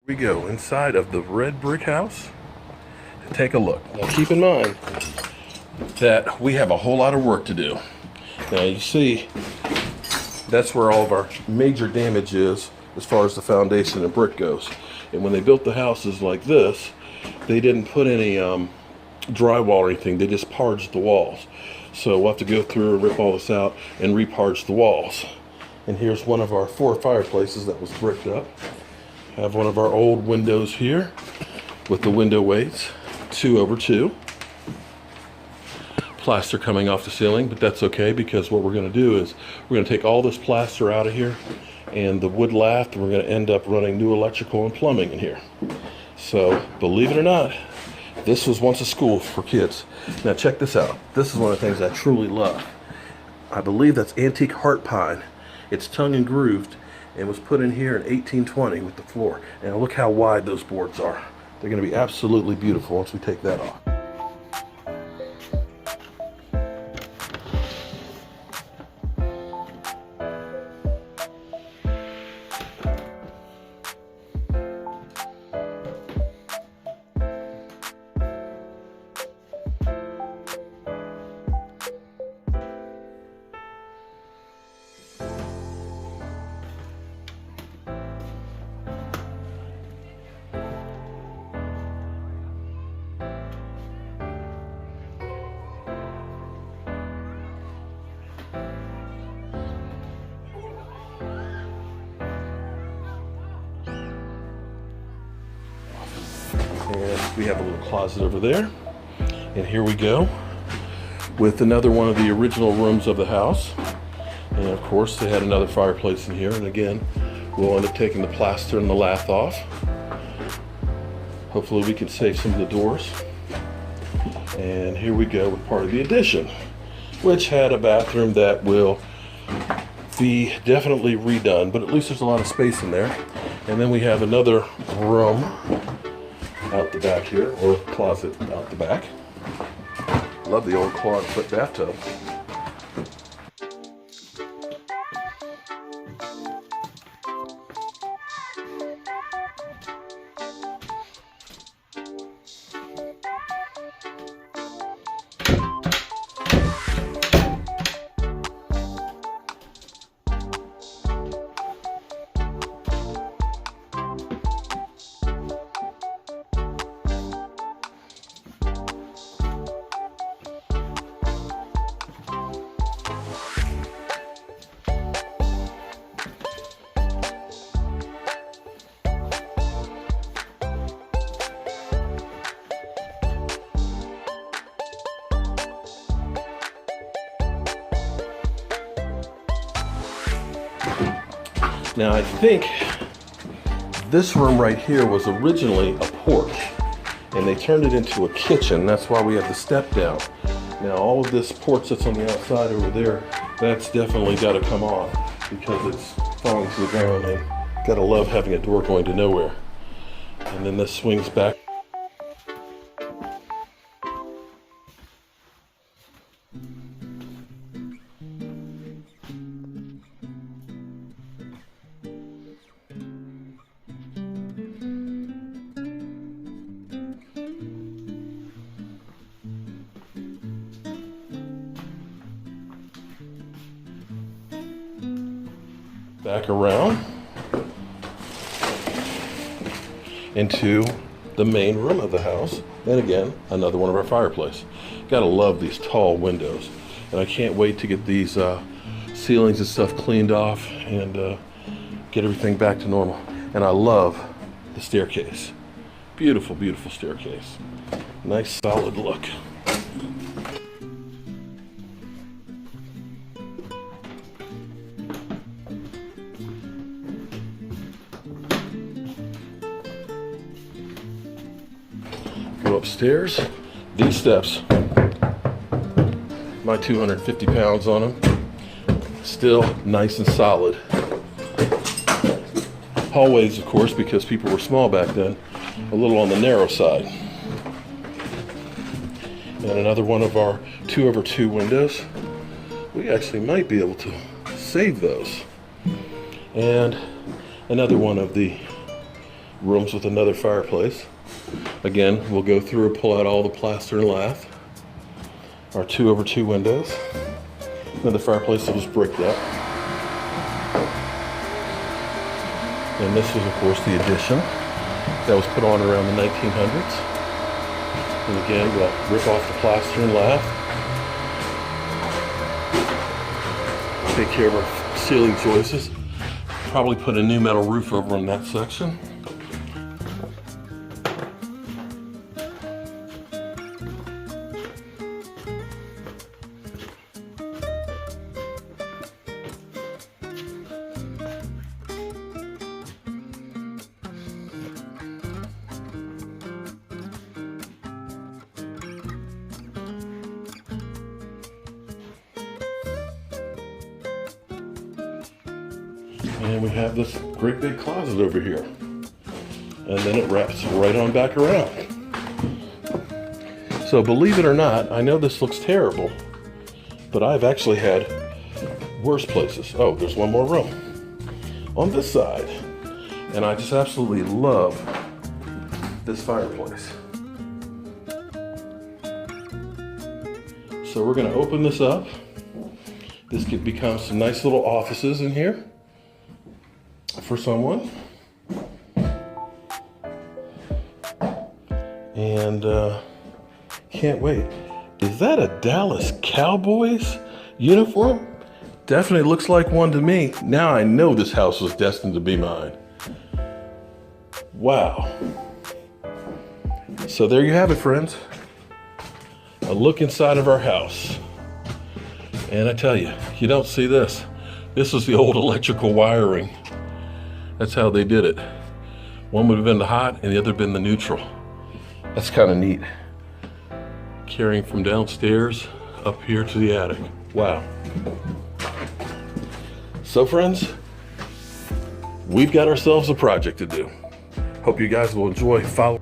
We go inside of the red brick house to take a look. Now keep in mind that we have a whole lot of work to do. Now you see, that's where all of our major damage is as far as the foundation and brick goes. And when they built the houses like this, they didn't put any drywall or anything, they just parged the walls. So we'll have to go through and rip all this out and reparge the walls. And here's one of our 4 fireplaces that was bricked up. Have one of our old windows here with the window weights, 2/2. Plaster coming off the ceiling, but that's okay because what we're going to do is we're going to take all this plaster out of here and the wood lath, and we're going to end up running new electrical and plumbing in here. So believe it or not, this was once a school for kids. Now check this out. This is one of the things I truly love. I believe that's antique heart pine. It's tongue and grooved and was put in here in 1820 with the floor. And look how wide those boards are. They're going to be absolutely beautiful once we take that off. And we have a little closet over there. And here we go with another one of the original rooms of the house. And of course they had another fireplace in here. And again, we'll end up taking the plaster and the lath off. Hopefully we can save some of the doors. And here we go with part of the addition, which had a bathroom that will be definitely redone, but at least there's a lot of space in there. And then we have another room out the back here, or closet out the back. Love the old clawed-foot bathtub. Now I think this room right here was originally a porch and they turned it into a kitchen. That's why we have the step down. Now all of this porch that's on the outside over there, that's definitely got to come off because it's falling to the ground, and gotta love having a door going to nowhere. And then this swings back. Back around into the main room of the house, and again another one of our fireplace. Gotta love these tall windows, and I can't wait to get these ceilings and stuff cleaned off and get everything back to normal. And I love the staircase. Beautiful, beautiful staircase. Nice solid look. Go upstairs. These steps, my 250 pounds on them, still nice and solid. Hallways, of course, because people were small back then, a little on the narrow side. And another one of our 2/2 windows. We actually might be able to save those. And another one of the rooms with another fireplace. Again, we'll go through and pull out all the plaster and lath. Our 2/2 windows. Then the fireplace that was bricked up. And this was, of course, the addition that was put on around the 1900s. And again, we'll rip off the plaster and lath. Take care of our ceiling joists. Probably put a new metal roof over on that section. And we have this great big closet over here. And then it wraps right on back around. So believe it or not, I know this looks terrible, but I've actually had worse places. Oh, there's one more room on this side. And I just absolutely love this fireplace. So we're gonna open this up. This could become some nice little offices in here for someone. And can't wait. Is that a Dallas Cowboys uniform? Definitely looks like one to me. Now I know this house was destined to be mine. Wow. So there you have it, friends. A look inside of our house. And I tell you, you don't see this. This was the old electrical wiring. That's how they did it. One would have been the hot and the other been the neutral. That's kind of neat. Carrying from downstairs up here to the attic. Wow. So friends, we've got ourselves a project to do. Hope you guys will enjoy following